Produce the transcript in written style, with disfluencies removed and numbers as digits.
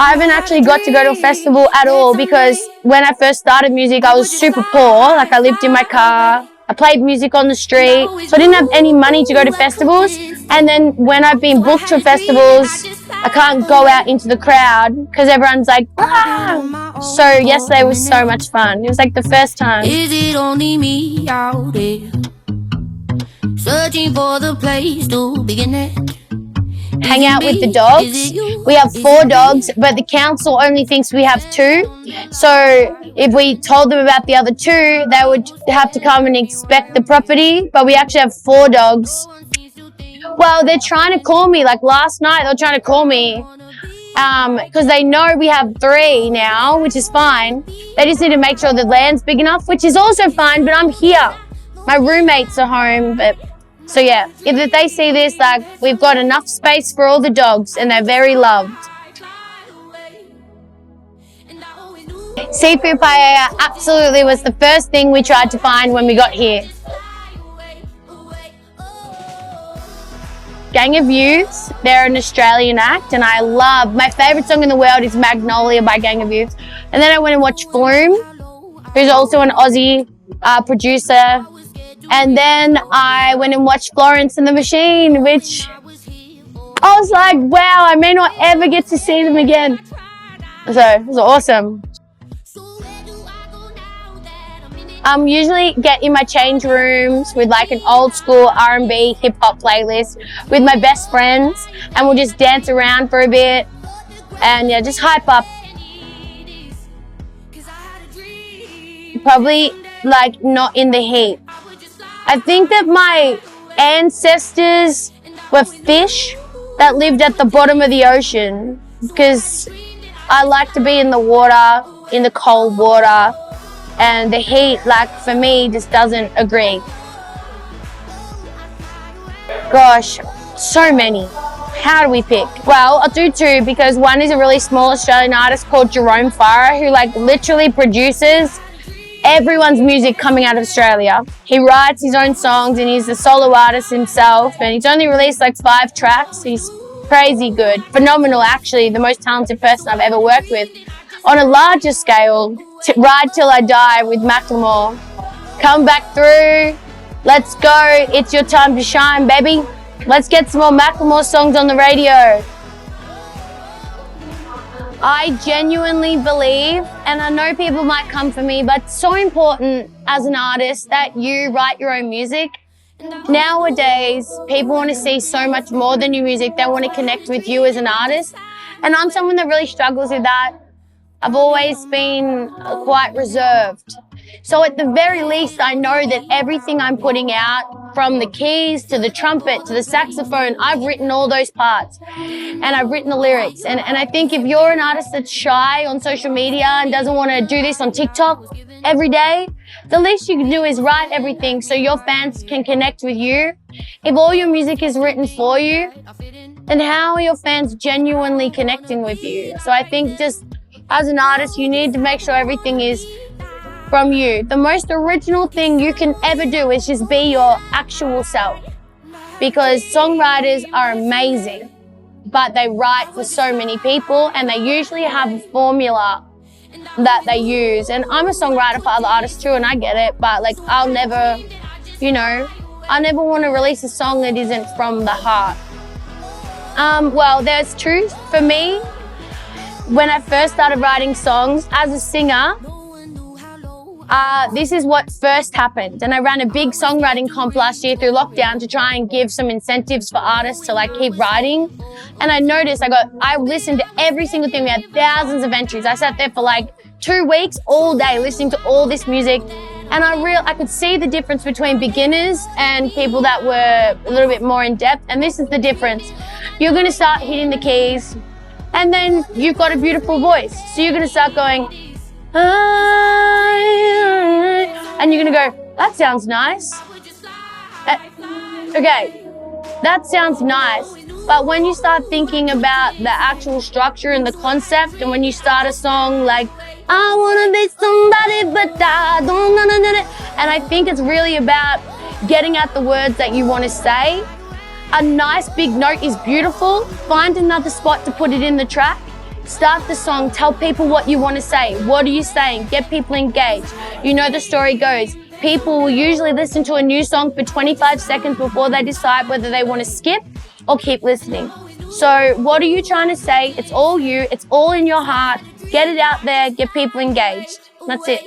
I haven't actually got to go to a festival at all because when I first started music, I was super poor. Like I lived in my car. I played music on the street, so I didn't have any money to go to festivals. And then when I've been booked to festivals, I can't go out into the crowd because everyone's like, ah! So yesterday was so much fun. It was like the first time. Is it only me out there, searching for the place to begin it? Hang out with the dogs. We have 4 dogs, but the council only thinks we have 2. So if we told them about the other 2, they would have to come and inspect the property. But we actually have 4 dogs. Well, they're trying to call me. Like last night, they were trying to call me because they know we have 3 now, which is fine. They just need to make sure the land's big enough, which is also fine, but I'm here. My roommates are home, but... So yeah, if they see this, like, we've got enough space for all the dogs and they're very loved. Seafood paella absolutely was the first thing we tried to find when we got here. Gang of Youths, they're an Australian act and I love, my favourite song in the world is Magnolia by Gang of Youths. And then I went and watched Flume, who's also an Aussie producer. And then I went and watched Florence and the Machine, which I was like, wow, I may not ever get to see them again. So it was awesome. Usually get in my change rooms with like an old school R&B hip hop playlist with my best friends and we'll just dance around for a bit and yeah, just hype up. Probably like not in the heat. I think that my ancestors were fish that lived at the bottom of the ocean because I like to be in the water, in the cold water, and the heat, like for me, just doesn't agree. Gosh, so many. How do we pick? Well, I'll do 2 because one is a really small Australian artist called Jerome Farah who like literally produces everyone's music coming out of Australia. He writes his own songs and he's a solo artist himself and he's only released like 5 tracks. He's crazy good, phenomenal actually, the most talented person I've ever worked with. On a larger scale, Ride Till I Die with Macklemore. Come back through, let's go, it's your time to shine baby. Let's get some more Macklemore songs on the radio. I genuinely believe, and I know people might come for me, but it's so important as an artist that you write your own music. Nowadays, people want to see so much more than your music. They want to connect with you as an artist. And I'm someone that really struggles with that. I've always been quite reserved. So at the very least, I know that everything I'm putting out, from the keys to the trumpet to the saxophone, I've written all those parts and I've written the lyrics. And I think if you're an artist that's shy on social media and doesn't want to do this on TikTok every day, the least you can do is write everything so your fans can connect with you. If all your music is written for you, then how are your fans genuinely connecting with you? So I think just as an artist, you need to make sure everything is from you. The most original thing you can ever do is just be your actual self, because songwriters are amazing, but they write for so many people and they usually have a formula that they use. And I'm a songwriter for other artists too and I get it, but like I'll never, I never want to release a song that isn't from the heart. Well, there's truth for me. When I first started writing songs as a singer, this is what first happened. And I ran a big songwriting comp last year through lockdown to try and give some incentives for artists to like keep writing. And I noticed I listened to every single thing. We had thousands of entries. I sat there for like 2 weeks all day listening to all this music. And I could see the difference between beginners and people that were a little bit more in depth. And this is the difference. You're going to start hitting the keys and then you've got a beautiful voice. So you're going to start going, and you're gonna go, that sounds nice. Okay, that sounds nice. But when you start thinking about the actual structure and the concept, and when you start a song like, I wanna be somebody, but I don't know, and I think it's really about getting out the words that you want to say. A nice big note is beautiful. Find another spot to put it in the track. Start the song, tell people what you want to say. What are you saying? Get people engaged. You know the story goes. People will usually listen to a new song for 25 seconds before they decide whether they want to skip or keep listening. So what are you trying to say? It's all you. It's all in your heart. Get it out there. Get people engaged. That's it.